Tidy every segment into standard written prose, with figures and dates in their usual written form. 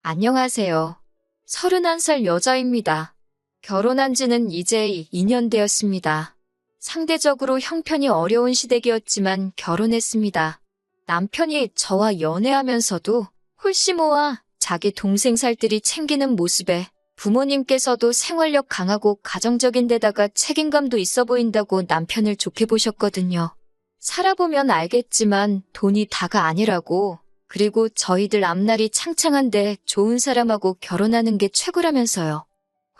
안녕하세요. 31살 여자입니다. 결혼한 지는 이제 2년 되었습니다. 상대적으로 형편이 어려운 시댁이었지만 결혼했습니다. 남편이 저와 연애하면서도 홀씨모아 자기 동생 살들이 챙기는 모습에 부모님께서도 생활력 강하고 가정적인 데다가 책임감도 있어 보인다고 남편을 좋게 보셨거든요. 살아보면 알겠지만 돈이 다가 아니라고, 그리고 저희들 앞날이 창창한데 좋은 사람하고 결혼하는 게 최고라면서요.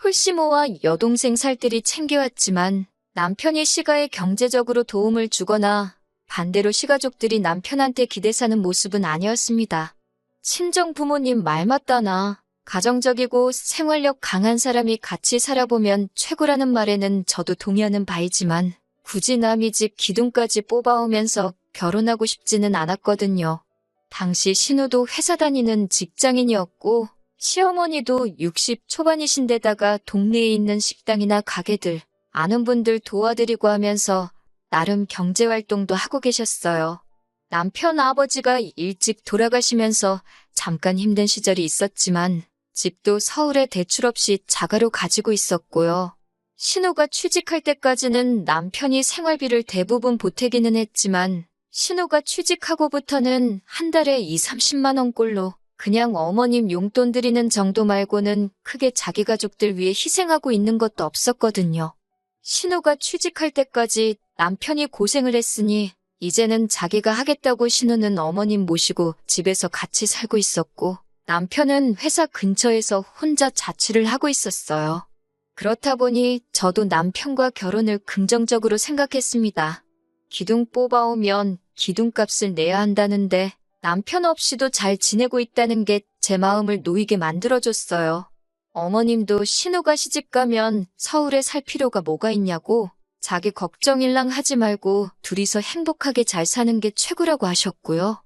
홀씨모와 여동생 살들이 챙겨왔지만 남편이 시가에 경제적으로 도움을 주거나 반대로 시가족들이 남편한테 기대 사는 모습은 아니었습니다. 친정 부모님 말 맞다나 가정적이고 생활력 강한 사람이 같이 살아보면 최고라는 말에는 저도 동의하는 바이지만 굳이 남의 집 기둥까지 뽑아오면서 결혼하고 싶지는 않았거든요. 당시 신우도 회사 다니는 직장인이었고 시어머니도 60 초반이신데다가 동네에 있는 식당이나 가게들, 아는 분들 도와드리고 하면서 나름 경제활동도 하고 계셨어요. 남편 아버지가 일찍 돌아가시면서 잠깐 힘든 시절이 있었지만 집도 서울에 대출 없이 자가로 가지고 있었고요. 신우가 취직할 때까지는 남편이 생활비를 대부분 보태기는 했지만 신우가 취직하고부터는 한 달에 2, 30만 원 꼴로 그냥 어머님 용돈 드리는 정도 말고는 크게 자기 가족들 위해 희생하고 있는 것도 없었거든요. 신우가 취직할 때까지 남편이 고생을 했으니 이제는 자기가 하겠다고 신우는 어머님 모시고 집에서 같이 살고 있었고 남편은 회사 근처에서 혼자 자취를 하고 있었어요. 그렇다 보니 저도 남편과 결혼을 긍정적으로 생각했습니다. 기둥 뽑아오면 기둥값을 내야 한다는데 남편 없이도 잘 지내고 있다는 게 제 마음을 놓이게 만들어줬어요. 어머님도 신우가 시집가면 서울에 살 필요가 뭐가 있냐고 자기 걱정일랑 하지 말고 둘이서 행복하게 잘 사는 게 최고라고 하셨고요.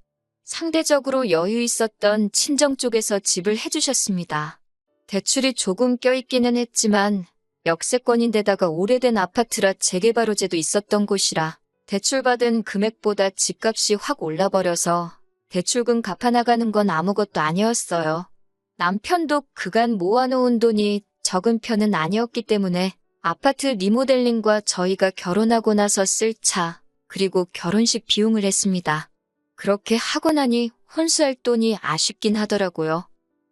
상대적으로 여유 있었던 친정 쪽에서 집을 해주셨습니다. 대출이 조금 껴있기는 했지만 역세권인데다가 오래된 아파트라 재개발 호재도 있었던 곳이라 대출받은 금액보다 집값이 확 올라버려서 대출금 갚아나가는 건 아무것도 아니었어요. 남편도 그간 모아놓은 돈이 적은 편은 아니었기 때문에 아파트 리모델링과 저희가 결혼하고 나서 쓸 차, 그리고 결혼식 비용을 했습니다. 그렇게 하고 나니 혼수할 돈이 아쉽긴 하더라고요.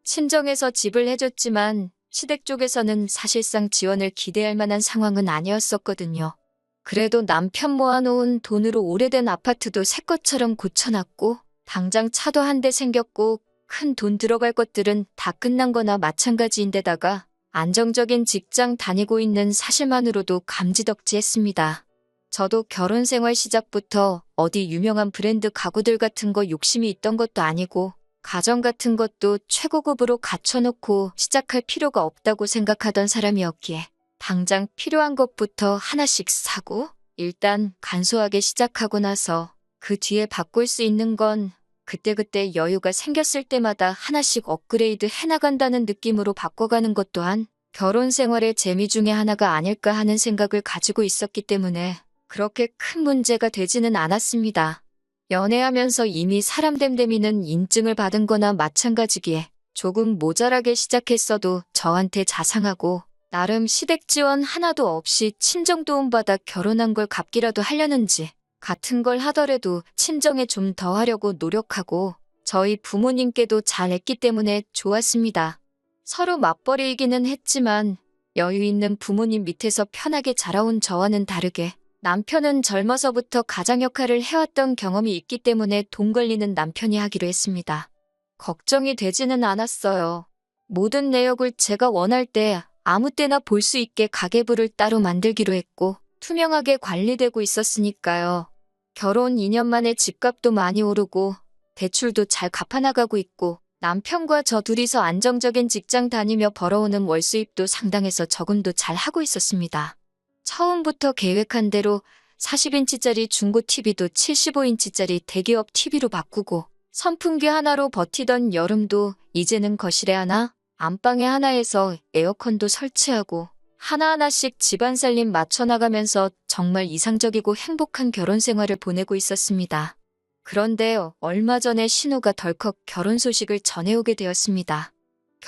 친정에서 집을 해줬지만 시댁 쪽에서는 사실상 지원을 기대할 만한 상황은 아니었었거든요. 그래도 남편 모아놓은 돈으로 오래된 아파트도 새 것처럼 고쳐놨고 당장 차도 한 대 생겼고 큰 돈 들어갈 것들은 다 끝난 거나 마찬가지인데다가 안정적인 직장 다니고 있는 사실만으로도 감지덕지했습니다. 저도 결혼 생활 시작부터 어디 유명한 브랜드 가구들 같은 거 욕심이 있던 것도 아니고 가정 같은 것도 최고급으로 갖춰놓고 시작할 필요가 없다고 생각하던 사람이었기에 당장 필요한 것부터 하나씩 사고 일단 간소하게 시작하고 나서 그 뒤에 바꿀 수 있는 건 그때그때 여유가 생겼을 때마다 하나씩 업그레이드 해나간다는 느낌으로 바꿔가는 것 또한 결혼 생활의 재미 중에 하나가 아닐까 하는 생각을 가지고 있었기 때문에 그렇게 큰 문제가 되지는 않았습니다. 연애하면서 이미 사람 됨됨이는 인증을 받은 거나 마찬가지기에 조금 모자라게 시작했어도 저한테 자상하고 나름 시댁 지원 하나도 없이 친정 도움받아 결혼한 걸 갚기라도 하려는지 같은 걸 하더라도 친정에 좀 더 하려고 노력하고 저희 부모님께도 잘했기 때문에 좋았습니다. 서로 맞벌이이기는 했지만 여유 있는 부모님 밑에서 편하게 자라온 저와는 다르게 남편은 젊어서부터 가장 역할을 해왔던 경험이 있기 때문에 돈 걸리는 남편이 하기로 했습니다. 걱정이 되지는 않았어요. 모든 내역을 제가 원할 때 아무 때나 볼 수 있게 가계부를 따로 만들기로 했고 투명하게 관리되고 있었으니까요. 결혼 2년 만에 집값도 많이 오르고 대출도 잘 갚아나가고 있고 남편과 저 둘이서 안정적인 직장 다니며 벌어오는 월수입도 상당해서 저금도 잘 하고 있었습니다. 처음부터 계획한 대로 40인치짜리 중고 TV도 75인치짜리 대기업 TV로 바꾸고 선풍기 하나로 버티던 여름도 이제는 거실에 하나, 안방에 하나에서 에어컨도 설치하고 하나하나씩 집안 살림 맞춰나가면서 정말 이상적이고 행복한 결혼 생활을 보내고 있었습니다. 그런데 얼마 전에 신우가 덜컥 결혼 소식을 전해오게 되었습니다.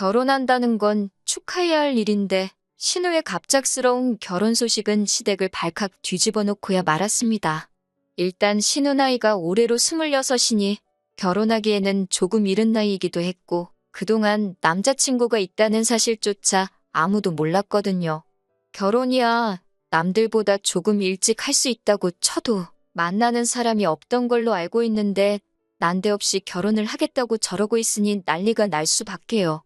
결혼한다는 건 축하해야 할 일인데 신우의 갑작스러운 결혼 소식은 시댁을 발칵 뒤집어 놓고야 말았습니다. 일단 신우 나이가 올해로 26이니 결혼하기에는 조금 이른 나이이기도 했고 그동안 남자친구가 있다는 사실조차 아무도 몰랐거든요. 결혼이야 남들보다 조금 일찍 할 수 있다고 쳐도 만나는 사람이 없던 걸로 알고 있는데 난데없이 결혼을 하겠다고 저러고 있으니 난리가 날 수밖에요.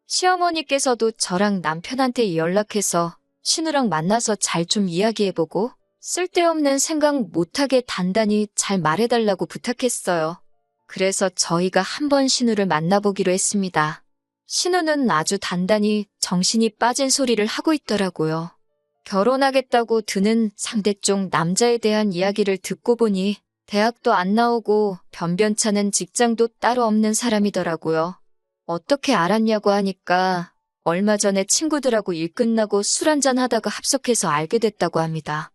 시어머니께서도 저랑 남편한테 연락해서 신우랑 만나서 잘 좀 이야기해보고 쓸데없는 생각 못하게 단단히 잘 말해달라고 부탁했어요. 그래서 저희가 한번 신우를 만나보기로 했습니다. 신우는 아주 단단히 정신이 빠진 소리를 하고 있더라고요. 결혼하겠다고 드는 상대쪽 남자에 대한 이야기를 듣고 보니 대학도 안 나오고 변변찮은 직장도 따로 없는 사람이더라고요. 어떻게 알았냐고 하니까 얼마 전에 친구들하고 일 끝나고 술 한잔 하다가 합석해서 알게 됐다고 합니다.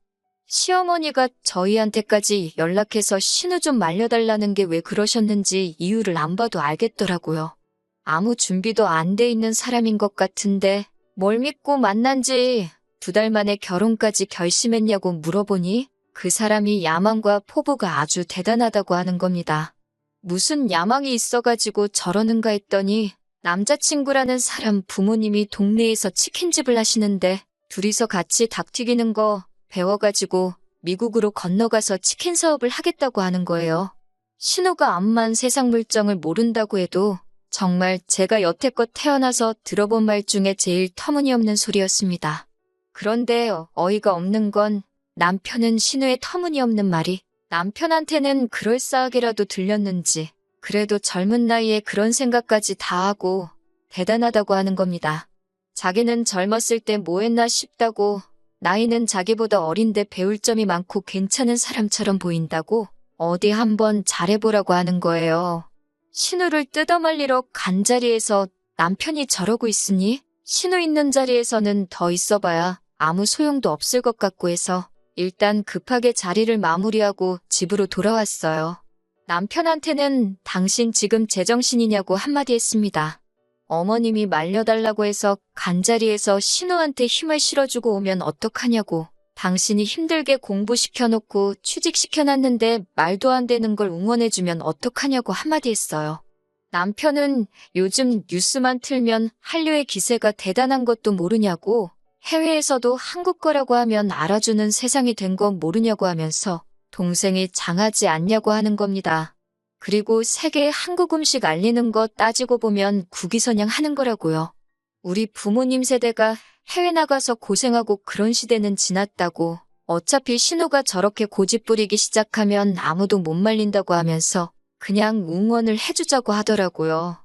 시어머니가 저희한테까지 연락해서 신우 좀 말려달라는 게 왜 그러셨는지 이유를 안 봐도 알겠더라고요. 아무 준비도 안 돼 있는 사람인 것 같은데 뭘 믿고 만난 지 2달 만에 결혼까지 결심했냐고 물어보니 그 사람이 야망과 포부가 아주 대단하다고 하는 겁니다. 무슨 야망이 있어가지고 저러는가 했더니 남자친구라는 사람 부모님이 동네에서 치킨집을 하시는데 둘이서 같이 닭 튀기는 거 배워가지고 미국으로 건너가서 치킨 사업을 하겠다고 하는 거예요. 신우가 암만 세상 물정을 모른다고 해도 정말 제가 여태껏 태어나서 들어본 말 중에 제일 터무니없는 소리였습니다. 그런데 어이가 없는 건 남편은 신우의 터무니없는 말이 남편한테는 그럴싸하게라도 들렸는지 그래도 젊은 나이에 그런 생각까지 다 하고 대단하다고 하는 겁니다. 자기는 젊었을 때 뭐 했나 싶다고 나이는 자기보다 어린데 배울 점이 많고 괜찮은 사람처럼 보인다고 어디 한번 잘해보라고 하는 거예요. 신우를 뜯어말리러 간 자리에서 남편이 저러고 있으니 신우 있는 자리에서는 더 있어봐야 아무 소용도 없을 것 같고 해서 일단 급하게 자리를 마무리하고 집으로 돌아왔어요. 남편한테는 당신 지금 제정신이냐고 한마디 했습니다. 어머님이 말려달라고 해서 간 자리에서 신우한테 힘을 실어주고 오면 어떡하냐고. 당신이 힘들게 공부시켜놓고 취직시켜놨는데 말도 안 되는 걸 응원해주면 어떡하냐고 한마디 했어요. 남편은 요즘 뉴스만 틀면 한류의 기세가 대단한 것도 모르냐고 해외에서도 한국 거라고 하면 알아주는 세상이 된 건 모르냐고 하면서 동생이 장하지 않냐고 하는 겁니다. 그리고 세계에 한국 음식 알리는 거 따지고 보면 국위선양 하는 거라고요. 우리 부모님 세대가 해외 나가서 고생하고 그런 시대는 지났다고 어차피 신우가 저렇게 고집 부리기 시작하면 아무도 못 말린다고 하면서 그냥 응원을 해주자고 하더라고요.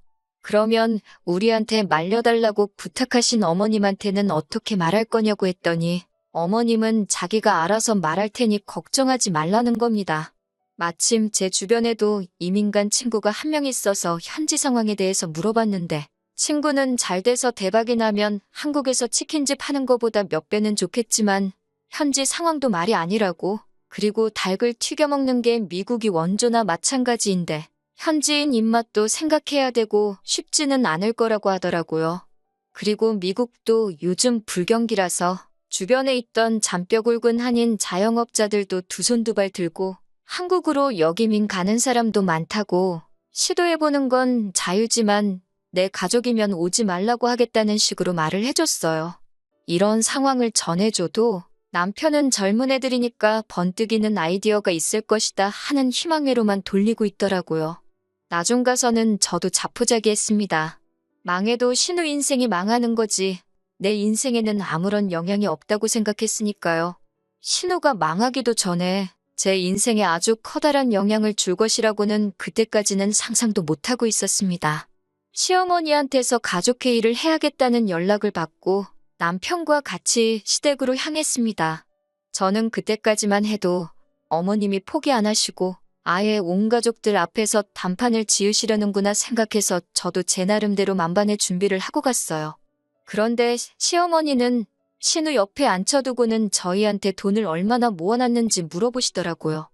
그러면 우리한테 말려달라고 부탁하신 어머님한테는 어떻게 말할 거냐고 했더니 어머님은 자기가 알아서 말할 테니 걱정하지 말라는 겁니다. 마침 제 주변에도 이민 간 친구가 한 명 있어서 현지 상황에 대해서 물어봤는데 친구는 잘 돼서 대박이 나면 한국에서 치킨집 하는 거보다 몇 배는 좋겠지만 현지 상황도 말이 아니라고. 그리고 닭을 튀겨 먹는 게 미국이 원조나 마찬가지인데 현지인 입맛도 생각해야 되고 쉽지는 않을 거라고 하더라고요. 그리고 미국도 요즘 불경기라서 주변에 있던 잔뼈 굵은 한인 자영업자들도 두 손 두 발 들고 한국으로 역이민 가는 사람도 많다고 시도해보는 건 자유지만 내 가족이면 오지 말라고 하겠다는 식으로 말을 해줬어요. 이런 상황을 전해줘도 남편은 젊은 애들이니까 번뜩이는 아이디어가 있을 것이다 하는 희망회로만 돌리고 있더라고요. 나중 가서는 저도 자포자기했습니다. 망해도 신우 인생이 망하는 거지 내 인생에는 아무런 영향이 없다고 생각했으니까요. 신우가 망하기도 전에 제 인생에 아주 커다란 영향을 줄 것이라고는 그때까지는 상상도 못하고 있었습니다. 시어머니한테서 가족회의를 해야겠다는 연락을 받고 남편과 같이 시댁으로 향했습니다. 저는 그때까지만 해도 어머님이 포기 안 하시고 아예 온 가족들 앞에서 단판을 지으시려는구나 생각해서 저도 제 나름대로 만반의 준비를 하고 갔어요. 그런데 시어머니는 신우 옆에 앉혀두고는 저희한테 돈을 얼마나 모아놨는지 물어보시더라고요.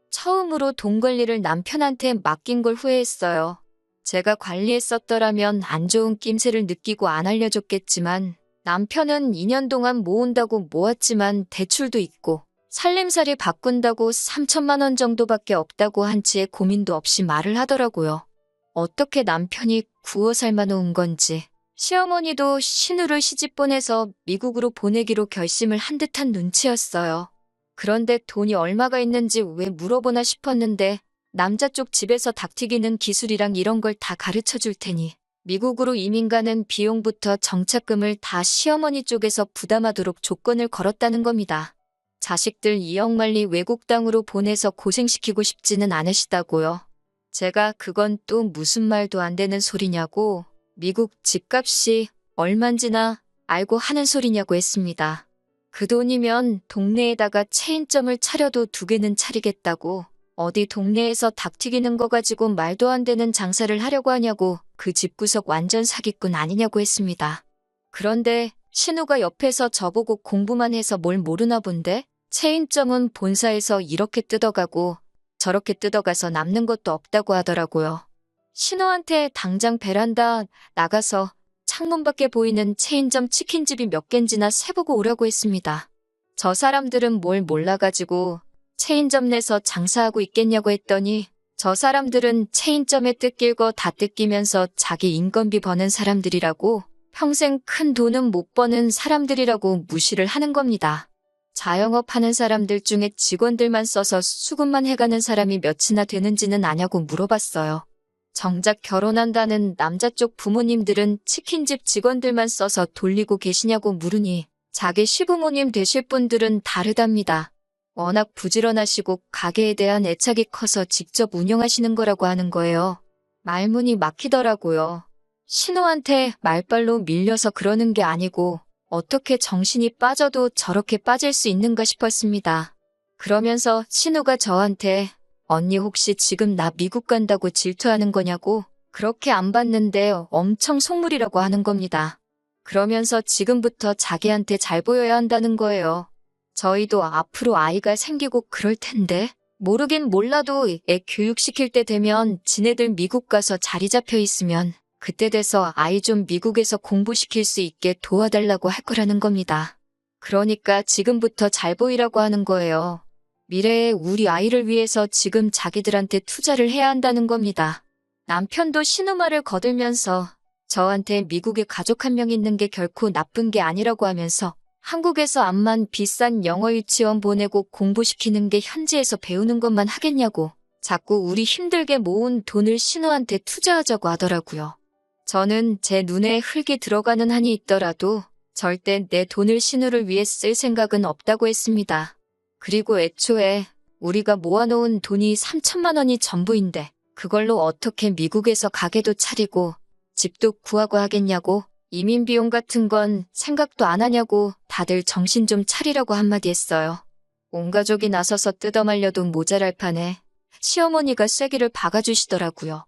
처음으로 돈 관리를 남편한테 맡긴 걸 후회했어요. 제가 관리했었더라면 안 좋은 낌새를 느끼고 안 알려줬겠지만 남편은 2년 동안 모은다고 모았지만 대출도 있고 살림살이 바꾼다고 3천만 원 정도밖에 없다고 한치의 고민도 없이 말을 하더라고요. 어떻게 남편이 구워 삶아놓은 건지. 시어머니도 신우를 시집 보내서 미국으로 보내기로 결심을 한 듯한 눈치였어요. 그런데 돈이 얼마가 있는지 왜 물어보나 싶었는데 남자 쪽 집에서 닭튀기는 기술이랑 이런 걸 다 가르쳐 줄 테니 미국으로 이민 가는 비용부터 정착금을 다 시어머니 쪽에서 부담하도록 조건을 걸었다는 겁니다. 자식들 2억 만리 외국 땅으로 보내서 고생시키고 싶지는 않으시다고요. 제가 그건 또 무슨 말도 안 되는 소리냐고 미국 집값이 얼만지나 알고 하는 소리냐고 했습니다. 그 돈이면 동네에다가 체인점을 차려도 2개는 차리겠다고 어디 동네에서 닭 튀기는 거 가지고 말도 안 되는 장사를 하려고 하냐고 그 집구석 완전 사기꾼 아니냐고 했습니다. 그런데 신우가 옆에서 저보고 공부만 해서 뭘 모르나 본데 체인점은 본사에서 이렇게 뜯어가고 저렇게 뜯어가서 남는 것도 없다고 하더라고요. 신우한테 당장 베란다 나가서 창문 밖에 보이는 체인점 치킨집이 몇 갠지나 세보고 오라고 했습니다. 저 사람들은 뭘 몰라가지고 체인점 내서 장사하고 있겠냐고 했더니 저 사람들은 체인점에 뜯길 거 다 뜯기면서 자기 인건비 버는 사람들이라고 평생 큰 돈은 못 버는 사람들이라고 무시를 하는 겁니다. 자영업 하는 사람들 중에 직원들만 써서 수급만 해가는 사람이 몇이나 되는지는 아냐고 물어봤어요. 정작 결혼한다는 남자 쪽 부모님들은 치킨집 직원들만 써서 돌리고 계시냐고 물으니 자기 시부모님 되실 분들은 다르답니다. 워낙 부지런하시고 가게에 대한 애착이 커서 직접 운영하시는 거라고 하는 거예요. 말문이 막히더라고요. 신우한테 말발로 밀려서 그러는 게 아니고 어떻게 정신이 빠져도 저렇게 빠질 수 있는가 싶었습니다. 그러면서 신우가 저한테 언니 혹시 지금 나 미국 간다고 질투하는 거냐고 그렇게 안 봤는데 엄청 속물이라고 하는 겁니다. 그러면서 지금부터 자기한테 잘 보여야 한다는 거예요. 저희도 앞으로 아이가 생기고 그럴 텐데 모르긴 몰라도 애 교육시킬 때 되면 지네들 미국 가서 자리 잡혀 있으면 그때 돼서 아이 좀 미국에서 공부시킬 수 있게 도와달라고 할 거라는 겁니다. 그러니까 지금부터 잘 보이라고 하는 거예요. 미래에 우리 아이를 위해서 지금 자기들한테 투자를 해야 한다는 겁니다. 남편도 신우 말을 거들면서 저한테 미국에 가족 한 명 있는 게 결코 나쁜 게 아니라고 하면서 한국에서 암만 비싼 영어 유치원 보내고 공부시키는 게 현지에서 배우는 것만 하겠냐고 자꾸 우리 힘들게 모은 돈을 신우한테 투자하자고 하더라고요. 저는 제 눈에 흙이 들어가는 한이 있더라도 절대 내 돈을 신우를 위해 쓸 생각은 없다고 했습니다. 그리고 애초에 우리가 모아놓은 돈이 3천만 원이 전부인데 그걸로 어떻게 미국에서 가게도 차리고 집도 구하고 하겠냐고 이민 비용 같은 건 생각도 안 하냐고 다들 정신 좀 차리라고 한마디 했어요. 온 가족이 나서서 뜯어말려도 모자랄 판에 시어머니가 쐐기를 박아주시더라고요.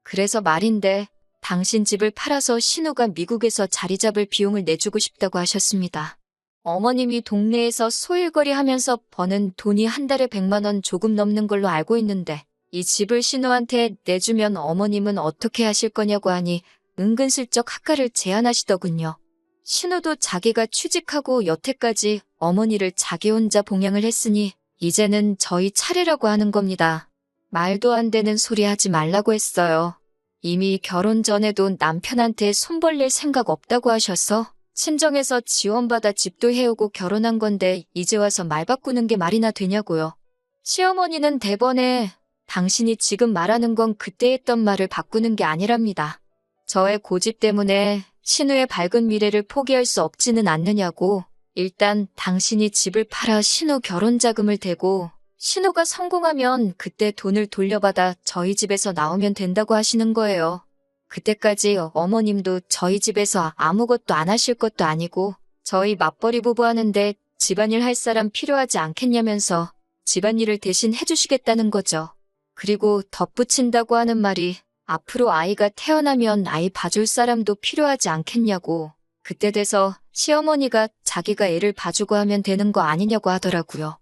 그래서 말인데 당신 집을 팔아서 신우가 미국에서 자리 잡을 비용을 내주고 싶다고 하셨습니다. 어머님이 동네에서 소일거리 하면서 버는 돈이 한 달에 100만 원 조금 넘는 걸로 알고 있는데 이 집을 신우한테 내주면 어머님은 어떻게 하실 거냐고 하니 은근슬쩍 학가를 제안하시더군요. 신우도 자기가 취직하고 여태까지 어머니를 자기 혼자 봉양을 했으니 이제는 저희 차례라고 하는 겁니다. 말도 안 되는 소리 하지 말라고 했어요. 이미 결혼 전에도 남편한테 손 벌릴 생각 없다고 하셔서 친정에서 지원받아 집도 해오고 결혼한 건데 이제 와서 말 바꾸는 게 말이나 되냐고요. 시어머니는 대번에 당신이 지금 말하는 건 그때 했던 말을 바꾸는 게 아니랍니다. 저의 고집 때문에 신우의 밝은 미래를 포기할 수 없지는 않느냐고 일단 당신이 집을 팔아 신우 결혼 자금을 대고 신우가 성공하면 그때 돈을 돌려받아 저희 집에서 나오면 된다고 하시는 거예요. 그때까지 어머님도 저희 집에서 아무것도 안 하실 것도 아니고 저희 맞벌이 부부 하는데 집안일 할 사람 필요하지 않겠냐면서 집안일을 대신 해주시겠다는 거죠. 그리고 덧붙인다고 하는 말이 앞으로 아이가 태어나면 아이 봐줄 사람도 필요하지 않겠냐고 그때 돼서 시어머니가 자기가 애를 봐주고 하면 되는 거 아니냐고 하더라고요.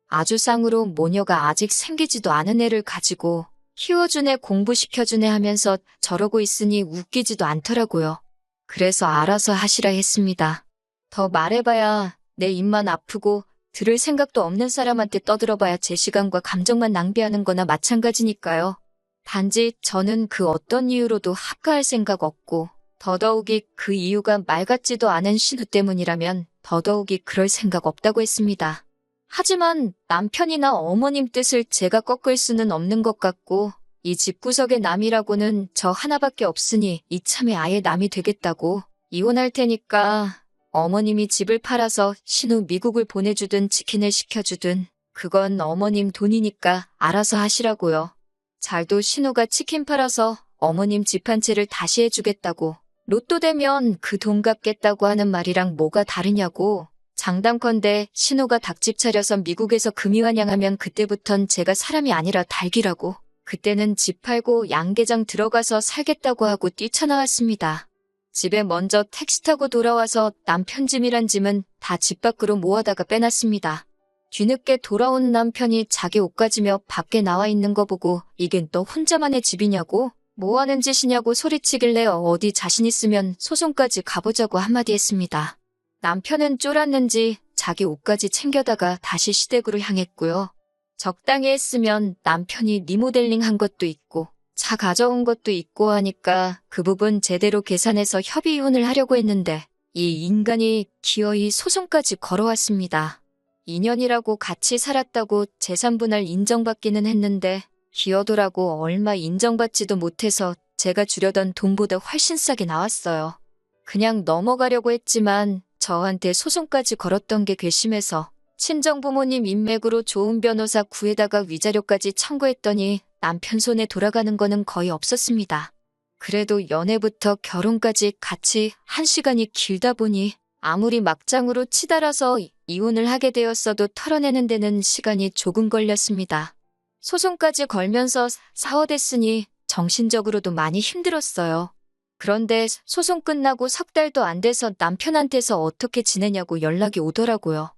아주상으로 모녀가 아직 생기지도 않은 애를 가지고 키워주네 공부시켜주네 하면서 저러고 있으니 웃기지도 않더라고요. 그래서 알아서 하시라 했습니다. 더 말해봐야 내 입만 아프고 들을 생각도 없는 사람한테 떠들어봐야 제 시간과 감정만 낭비하는 거나 마찬가지니까요. 단지 저는 그 어떤 이유로도 합가할 생각 없고 더더욱이 그 이유가 말 같지도 않은 신우 때문이라면 더더욱이 그럴 생각 없다고 했습니다. 하지만 남편이나 어머님 뜻을 제가 꺾을 수는 없는 것 같고 이 집구석의 남이라고는 저 하나밖에 없으니 이참에 아예 남이 되겠다고 이혼할 테니까 어머님이 집을 팔아서 신우 미국을 보내주든 치킨을 시켜주든 그건 어머님 돈이니까 알아서 하시라고요. 잘도 신우가 치킨 팔아서 어머님 집 한 채를 다시 해주겠다고 로또 되면 그 돈 갚겠다고 하는 말이랑 뭐가 다르냐고. 장담컨대 신우가 닭집 차려서 미국에서 금이환영하면 그때부턴 제가 사람이 아니라 닭이라고. 그때는 집 팔고 양계장 들어가서 살겠다고 하고 뛰쳐나왔습니다. 집에 먼저 택시 타고 돌아와서 남편 짐이란 짐은 다 집 밖으로 모아다가 빼놨습니다. 뒤늦게 돌아온 남편이 자기 옷 가지며 밖에 나와 있는 거 보고 이게 너 혼자만의 집이냐고? 뭐 하는 짓이냐고 소리치길래 어디 자신 있으면 소송까지 가보자고 한마디 했습니다. 남편은 쫄았는지 자기 옷까지 챙겨다가 다시 시댁으로 향했고요. 적당히 했으면 남편이 리모델링한 것도 있고 차 가져온 것도 있고 하니까 그 부분 제대로 계산해서 협의 이혼을 하려고 했는데 이 인간이 기어이 소송까지 걸어왔습니다. 2년이라고 같이 살았다고 재산분할 인정받기는 했는데 기어도라고 얼마 인정받지도 못해서 제가 주려던 돈보다 훨씬 싸게 나왔어요. 그냥 넘어가려고 했지만 저한테 소송까지 걸었던 게 괘씸해서 친정부모님 인맥으로 좋은 변호사 구해다가 위자료까지 청구했더니 남편 손에 돌아가는 거는 거의 없었습니다. 그래도 연애부터 결혼까지 같이 한 시간이 길다 보니 아무리 막장으로 치달아서 이혼을 하게 되었어도 털어내는 데는 시간이 조금 걸렸습니다. 소송까지 걸면서 사허됐으니 정신적으로도 많이 힘들었어요. 그런데 소송 끝나고 석 달도 안 돼서 남편한테서 어떻게 지내냐고 연락이 오더라고요.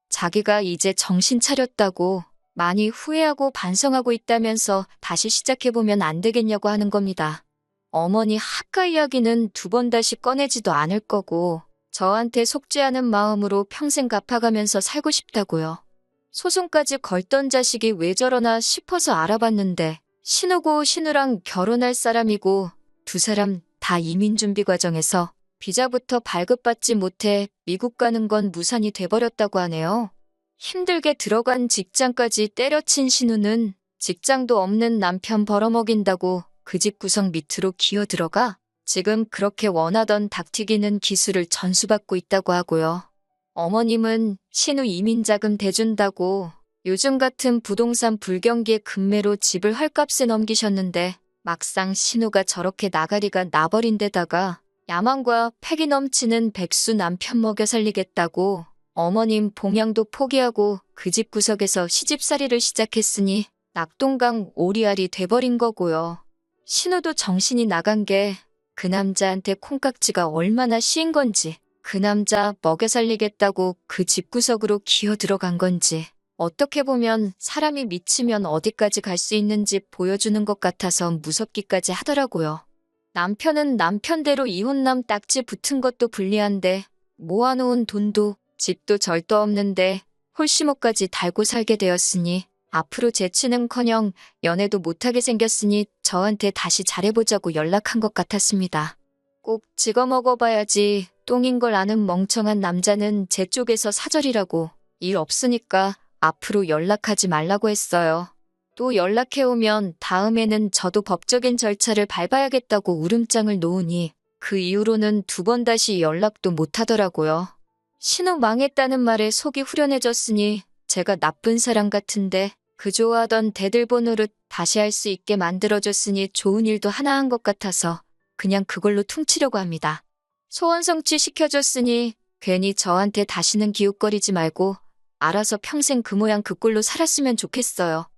자기가 이제 정신 차렸다고 많이 후회하고 반성하고 있다면서 다시 시작해보면 안 되겠냐고 하는 겁니다. 어머니 학가 이야기는 두 번 다시 꺼내지도 않을 거고 저한테 속죄하는 마음으로 평생 갚아가면서 살고 싶다고요. 소송까지 걸던 자식이 왜 저러나 싶어서 알아봤는데 신우고 신우랑 결혼할 사람이고 두 사람 다 이민준비 과정에서 비자부터 발급받지 못해 미국 가는 건 무산이 돼버렸다고 하네요. 힘들게 들어간 직장까지 때려친 신우는 직장도 없는 남편 벌어먹인다고 그 집 구석 밑으로 기어 들어가 지금 그렇게 원하던 닭튀기는 기술을 전수받고 있다고 하고요. 어머님은 신우 이민자금 대준다고 요즘 같은 부동산 불경기에 급매로 집을 헐값에 넘기셨는데 막상 신우가 저렇게 나가리가 나버린 데다가 야망과 패기 넘치는 백수 남편 먹여 살리겠다고 어머님 봉양도 포기하고 그 집 구석에서 시집살이를 시작했으니 낙동강 오리알이 돼버린 거고요. 신우도 정신이 나간 게 그 남자한테 콩깍지가 얼마나 씌인 건지 그 남자 먹여 살리겠다고 그 집구석으로 기어 들어간 건지 어떻게 보면 사람이 미치면 어디까지 갈 수 있는지 보여주는 것 같아서 무섭기까지 하더라고요. 남편은 남편대로 이혼남 딱지 붙은 것도 불리한데 모아놓은 돈도 집도 절도 없는데 홀씨모까지 달고 살게 되었으니 앞으로 재치는커녕 연애도 못하게 생겼으니 저한테 다시 잘해보자고 연락한 것 같았습니다. 꼭 찍어 먹어봐야지 똥인 걸 아는 멍청한 남자는 제 쪽에서 사절이라고 일 없으니까 앞으로 연락하지 말라고 했어요. 또 연락해오면 다음에는 저도 법적인 절차를 밟아야겠다고 울음장을 놓으니 그 이후로는 두 번 다시 연락도 못하더라고요. 신우 망했다는 말에 속이 후련해졌으니 제가 나쁜 사람 같은데 그 좋아하던 대들보 노릇 다시 할 수 있게 만들어줬으니 좋은 일도 하나 한 것 같아서 그냥 그걸로 퉁치려고 합니다. 소원 성취 시켜줬으니 괜히 저한테 다시는 기웃거리지 말고 알아서 평생 그 모양 그 꼴로 살았으면 좋겠어요.